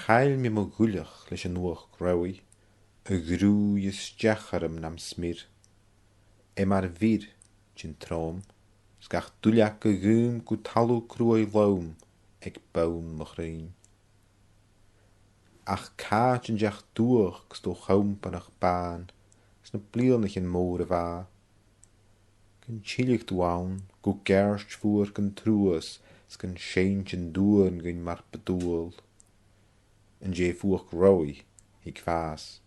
chail mi mo gúileach leis an nuach graui, grú uisgeachan nam smir. Mar vir sin trom, sgach dìleab go gúm go talú crúi lom ag baun mo chrain. Ach cáit an deach dúach gus tó chompanach bán, sna blianach an mór a bhá. Gan tílich dúán go gerst fuair gan trúas sgan séint an dúan gan mar bedúil. An dé fuach rói ag fás.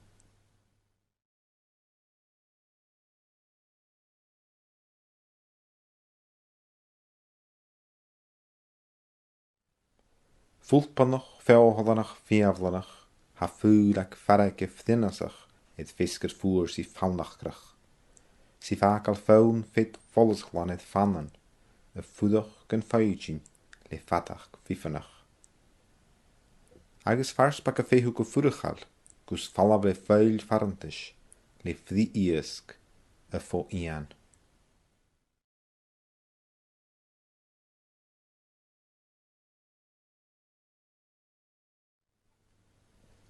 Fulpanach, féhhallanach, féavlanach, ha fúl ag farag fdinasach id fiskar fuair sí fánachgrach. Sí fácal fón fit follasglan id fannan, a fúdach gan fáidjin le fatach fifanach. Agus farspak a féhu go fúrachal, gus falla be fáil farantis, le frí íask a fó ian.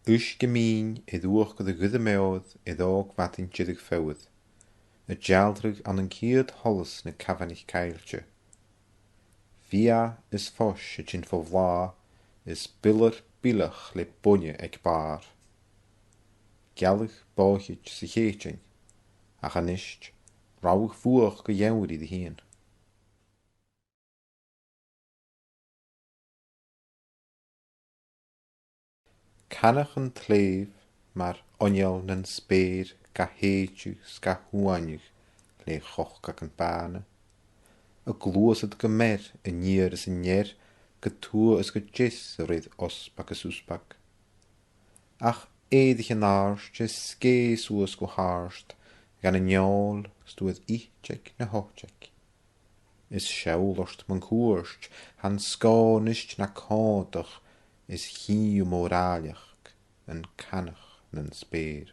Uisgeachan id uach go gude meod id ág vatin tidig fáid. A Gàidhlig an ciad hollas na cafanich cailche. Via is fós a gin fó vlá, is billar bílach le bunne ag bar. Gaelic báchid sa chéitsin, ach anist, ráwch fuach go jauri di hien. Canach an tléif mar onjal nan spéir ga héitju ska huanjug le chochgach an bane. A glósad go mer a níir is a níir go túa is go jis a réid ospak a súspak. Ach éidig an áirst is scéis úas go háirst gan a njál stúad íchtek na hóttek. Is sjaulorst man koerst, han skánist na kádach is h-ìomhaighean an canach nan spéir.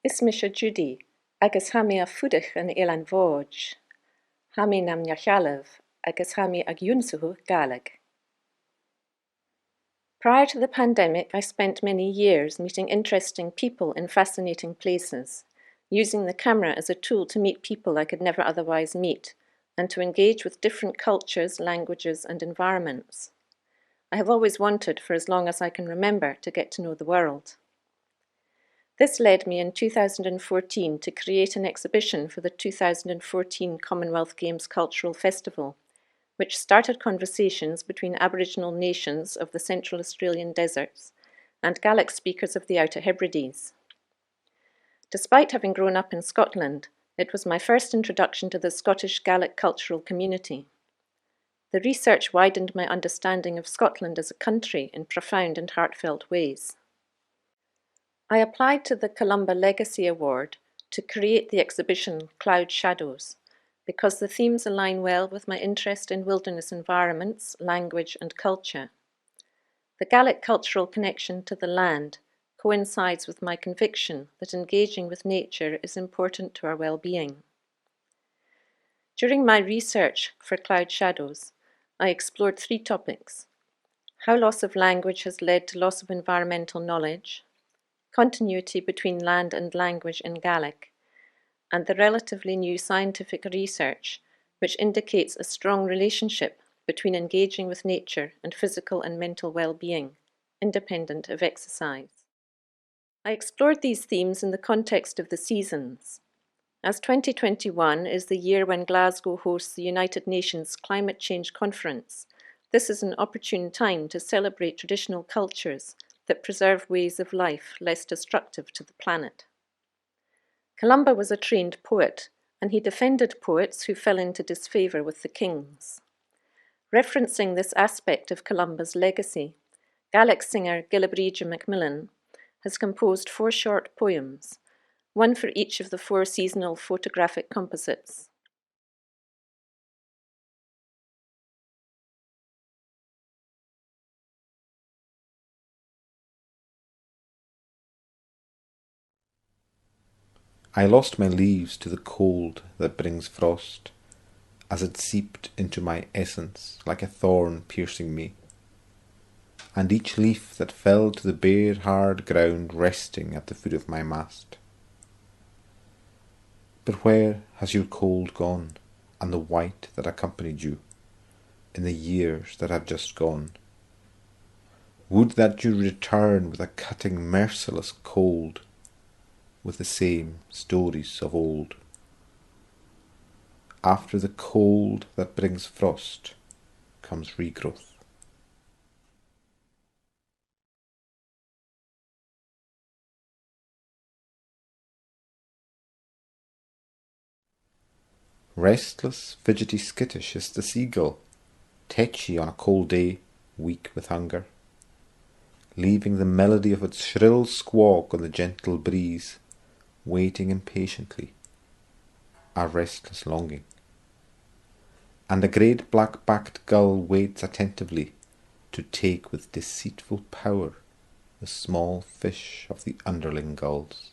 Is mis a Judy, agus ha mi a fudach an an bhóid. Ha mi nam mòr-mhiann, agus ha mi ag dìon Gaelic. Prior to the pandemic, I spent many years meeting interesting people in fascinating places, using the camera as a tool to meet people I could never otherwise meet, and to engage with different cultures, languages, and environments. I have always wanted, for as long as I can remember, to get to know the world. This led me in 2014 to create an exhibition for the 2014 Commonwealth Games Cultural Festival, which started conversations between Aboriginal nations of the Central Australian deserts and Gaelic speakers of the Outer Hebrides. Despite having grown up in Scotland, it was my first introduction to the Scottish Gaelic cultural community. The research widened my understanding of Scotland as a country in profound and heartfelt ways. I applied to the Columba Legacy Award to create the exhibition Cloud Shadows, because the themes align well with my interest in wilderness environments, language, and culture. The Gaelic cultural connection to the land coincides with my conviction that engaging with nature is important to our well-being. During my research for Cloud Shadows, I explored 3 topics: how loss of language has led to loss of environmental knowledge, continuity between land and language in Gaelic, and the relatively new scientific research which indicates a strong relationship between engaging with nature and physical and mental well-being, independent of exercise. I explored these themes in the context of the seasons. As 2021 is the year when Glasgow hosts the United Nations Climate Change Conference, this is an opportune time to celebrate traditional cultures that preserve ways of life less destructive to the planet. Columba was a trained poet, and he defended poets who fell into disfavour with the kings. Referencing this aspect of Columba's legacy, Gaelic singer Gillebride MacMillan has composed 4 short poems, one for each of the 4 seasonal photographic composites. I lost my leaves to the cold that brings frost. as it seeped into my essence like a thorn piercing me, and each leaf that fell to the bare hard ground resting at the foot of my mast. But where has your cold gone, and the white that accompanied you, in the years that have just gone? Would that you return with a cutting merciless cold, with the same stories of old. After the cold that brings frost comes regrowth. Restless, fidgety, skittish is the seagull, tetchy on a cold day, weak with hunger, leaving the melody of its shrill squawk on the gentle breeze, waiting impatiently, a restless longing. And a great black-backed gull waits attentively to take with deceitful power the small fish of the underling gulls.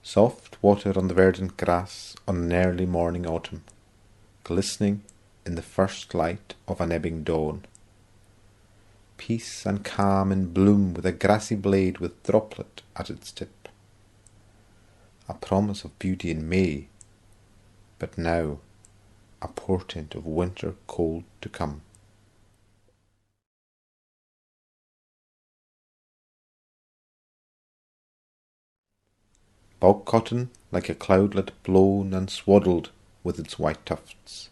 Soft water on the verdant grass on an early morning autumn, glistening in the first light of an ebbing dawn. Peace and calm in bloom with a grassy blade with droplet at its tip. A promise of beauty in May, but now a portent of winter cold to come. Bog cotton like a cloudlet blown and swaddled with its white tufts,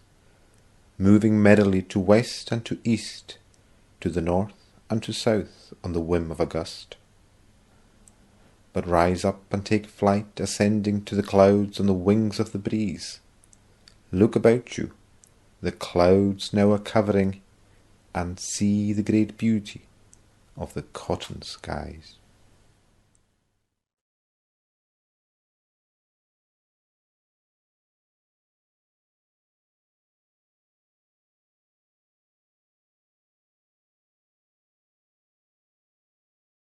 moving merrily to west and to east, to the north and to south on the whim of a gust. But rise up and take flight, ascending to the clouds on the wings of the breeze. Look about you, the clouds now are covering, and see the great beauty of the cotton skies.